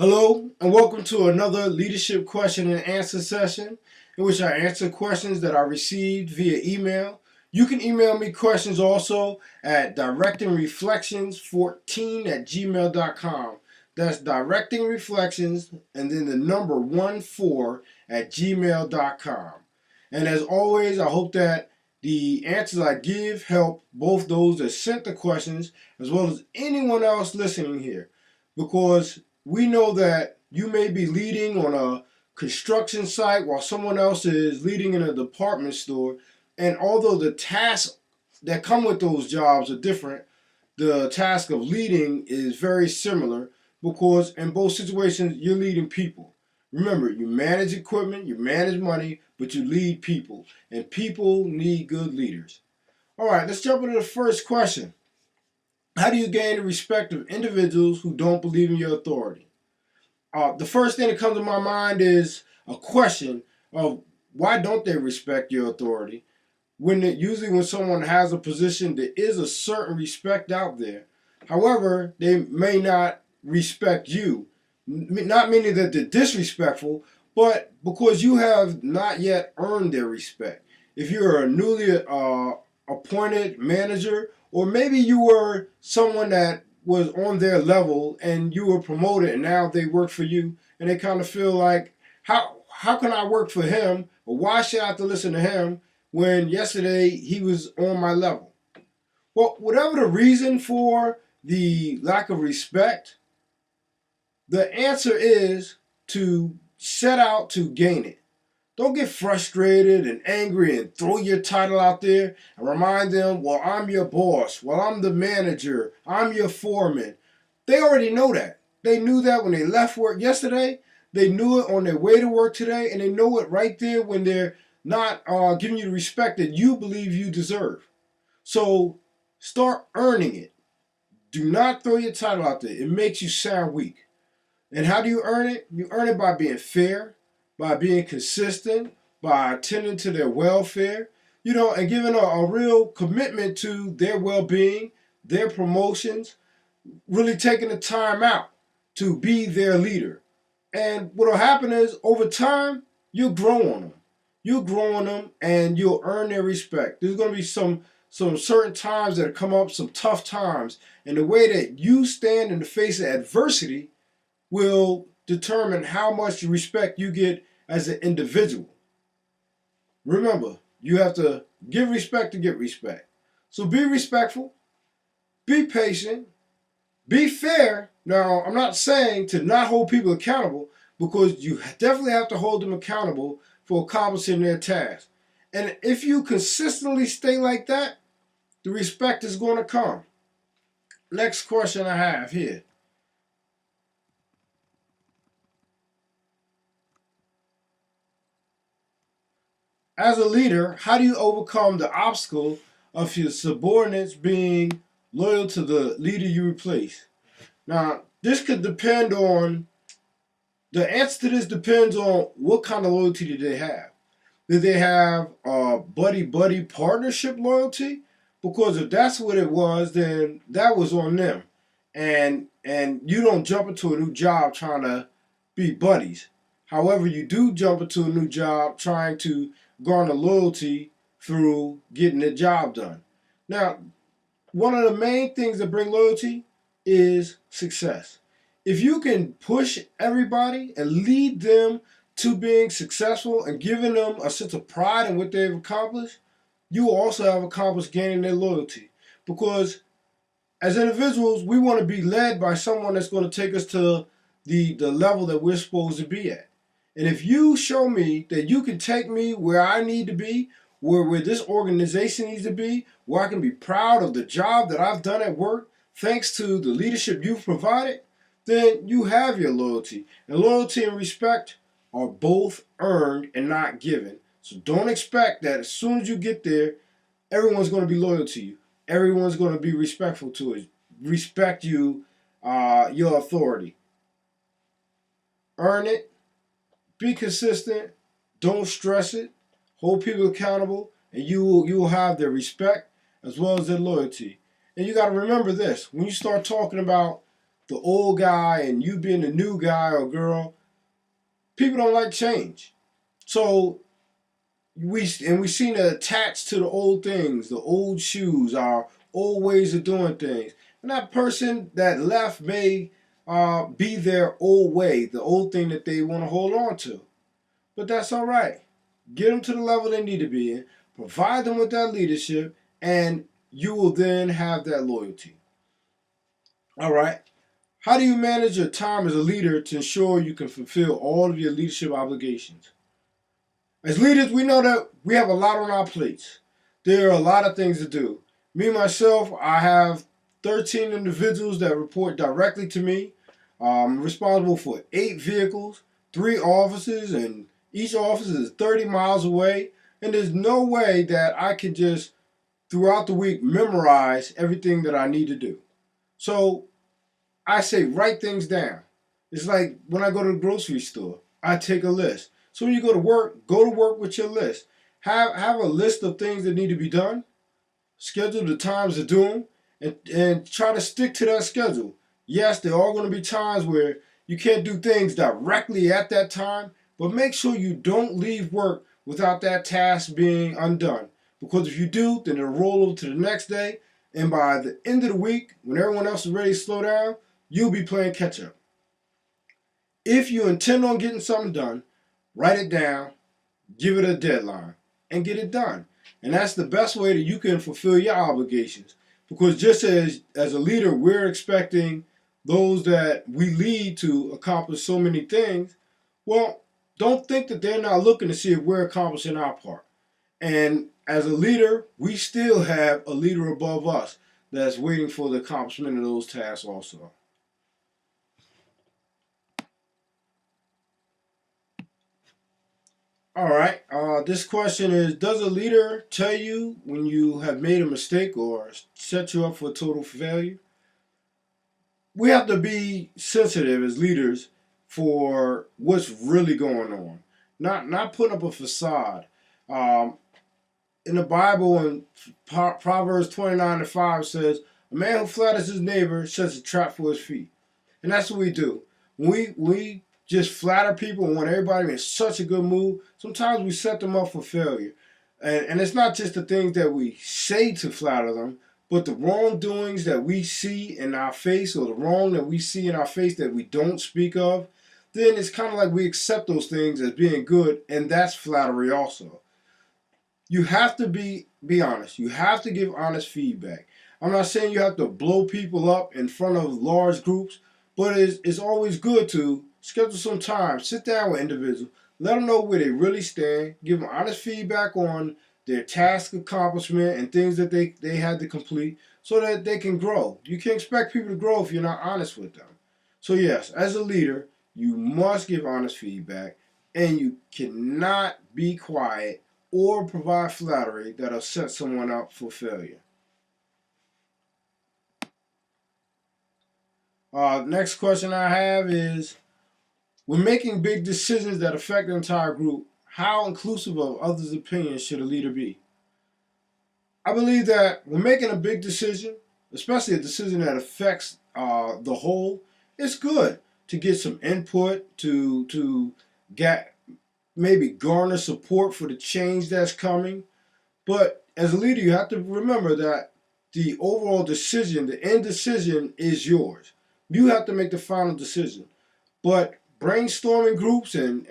Hello, and welcome to another leadership question and answer session in which I answer questions that I received via email. You can email me questions also at directingreflections14@gmail.com. That's directingreflections and then the number 14@gmail.com. And as always, I hope that the answers I give help both those that sent the questions as well as anyone else listening here, because we know that you may be leading on a construction site while someone else is leading in a department store. And although the tasks that come with those jobs are different, the task of leading is very similar because in both situations, you're leading people. Remember, you manage equipment, you manage money, but you lead people. And people need good leaders. All right, let's jump into the first question. How do you gain the respect of individuals who don't believe in your authority? The first thing that comes to my mind is a question of why don't they respect your authority? Usually when someone has a position, there is a certain respect out there. However, they may not respect you. Not meaning that they're disrespectful, but because you have not yet earned their respect. If you're a newly appointed manager, or maybe you were someone that was on their level and you were promoted and now they work for you, and they kind of feel like, how can I work for him, or why should I have to listen to him when yesterday he was on my level? Well, whatever the reason for the lack of respect, the answer is to set out to gain it. Don't get frustrated and angry and throw your title out there and remind them, well, I'm your boss. Well, I'm the manager. I'm your foreman. They already know that. They knew that when they left work yesterday. They knew it on their way to work today. And they know it right there when they're not giving you the respect that you believe you deserve. So start earning it. Do not throw your title out there. It makes you sound weak. And how do you earn it? You earn it by being fair, by being consistent, by attending to their welfare, and giving a real commitment to their well-being, their promotions, really taking the time out to be their leader. And what will happen is, over time, you'll grow on them. You'll grow on them and you'll earn their respect. There's going to be some certain times that come up, some tough times. And the way that you stand in the face of adversity will determine how much respect you get as an individual. Remember, you have to give respect to get respect. So be respectful, be patient, be fair. Now, I'm not saying to not hold people accountable, because you definitely have to hold them accountable for accomplishing their task. And if you consistently stay like that, the respect is going to come. Next question I have here. As a leader, how do you overcome the obstacle of your subordinates being loyal to the leader you replace? Now, the answer to this depends on what kind of loyalty do they have. Do they have a buddy-buddy partnership loyalty? Because if that's what it was, then that was on them. And you don't jump into a new job trying to be buddies. However, you do jump into a new job trying to garner loyalty through getting the job done. Now, one of the main things that bring loyalty is success. If you can push everybody and lead them to being successful and giving them a sense of pride in what they've accomplished, you will also have accomplished gaining their loyalty. Because as individuals, we want to be led by someone that's going to take us to the level that we're supposed to be at. And if you show me that you can take me where I need to be, where this organization needs to be, where I can be proud of the job that I've done at work, thanks to the leadership you've provided, then you have your loyalty. And loyalty and respect are both earned and not given. So don't expect that as soon as you get there, everyone's going to be loyal to you. Everyone's going to be respectful to it. Respect you, your authority. Earn it. Be consistent. Don't stress it. Hold people accountable, and you will have their respect as well as their loyalty. And you got to remember this: when you start talking about the old guy and you being the new guy or girl, people don't like change. So we seem to attach to the old things, the old shoes, our old ways of doing things. And that person that left may be their old way, the old thing that they want to hold on to. But that's all right. Get them to the level they need to be in, provide them with that leadership, and you will then have that loyalty. All right. How do you manage your time as a leader to ensure you can fulfill all of your leadership obligations? As leaders, we know that we have a lot on our plates. There are a lot of things to do. Me, myself, I have 13 individuals that report directly to me. I'm responsible for 8 vehicles, 3 offices, and each office is 30 miles away. And there's no way that I can just, throughout the week, memorize everything that I need to do. So I say write things down. It's like when I go to the grocery store, I take a list. So when you go to work with your list. Have a list of things that need to be done, schedule the times to do them, and try to stick to that schedule. Yes, there are going to be times where you can't do things directly at that time, but make sure you don't leave work without that task being undone. Because if you do, then it'll roll over to the next day, and by the end of the week, when everyone else is ready to slow down, you'll be playing catch up. If you intend on getting something done, write it down, give it a deadline, and get it done. And that's the best way that you can fulfill your obligations. Because just as a leader, we're expecting those that we lead to accomplish so many things. Well, don't think that they're not looking to see if we're accomplishing our part. And as a leader, we still have a leader above us that's waiting for the accomplishment of those tasks also. All right. This question is: does a leader tell you when you have made a mistake or set you up for total failure? We have to be sensitive as leaders for what's really going on, not putting up a facade. Um, in the Bible, in Proverbs 29:5 says, "A man who flatters his neighbor sets a trap for his feet." And that's what we do. We just flatter people and want everybody in such a good mood. Sometimes we set them up for failure. And it's not just the things that we say to flatter them, but the wrongdoings that we see in our face or the wrong that we see in our face that we don't speak of, then it's kind of like we accept those things as being good, and that's flattery also. You have to be honest. You have to give honest feedback. I'm not saying you have to blow people up in front of large groups, but it's always good to schedule some time, sit down with individuals, let them know where they really stand, give them honest feedback on their task accomplishment and things that they had to complete so that they can grow. You can't expect people to grow if you're not honest with them. So yes, as a leader, you must give honest feedback and you cannot be quiet or provide flattery that'll set someone up for failure. Next question I have is: when making big decisions that affect the entire group, how inclusive of others' opinions should a leader be? I believe that when making a big decision, especially a decision that affects the whole, it's good to get some input, to get maybe garner support for the change that's coming. But as a leader, you have to remember that the overall decision, the end decision, is yours. You have to make the final decision. But brainstorming groups and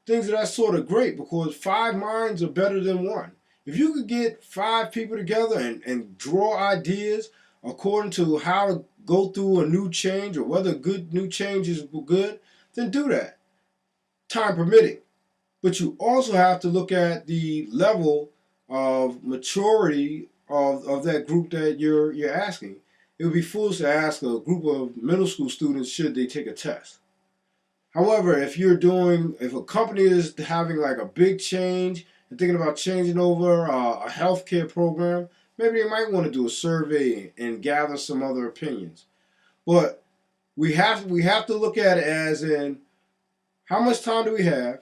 things of that sort are great because 5 minds are better than one. If you could get 5 people together and draw ideas according to how to go through a new change or whether a good new change is good, then do that, time permitting. But you also have to look at the level of maturity of that group that you're asking. It would be foolish to ask a group of middle school students should they take a test. However, if a company is having like a big change and thinking about changing over a healthcare program, maybe they might want to do a survey and gather some other opinions. But we have to look at it as in how much time do we have?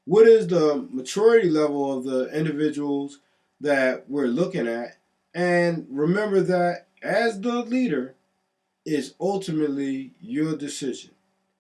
What is the maturity level of the individuals that we're looking at? And remember that as the leader, is ultimately your decision.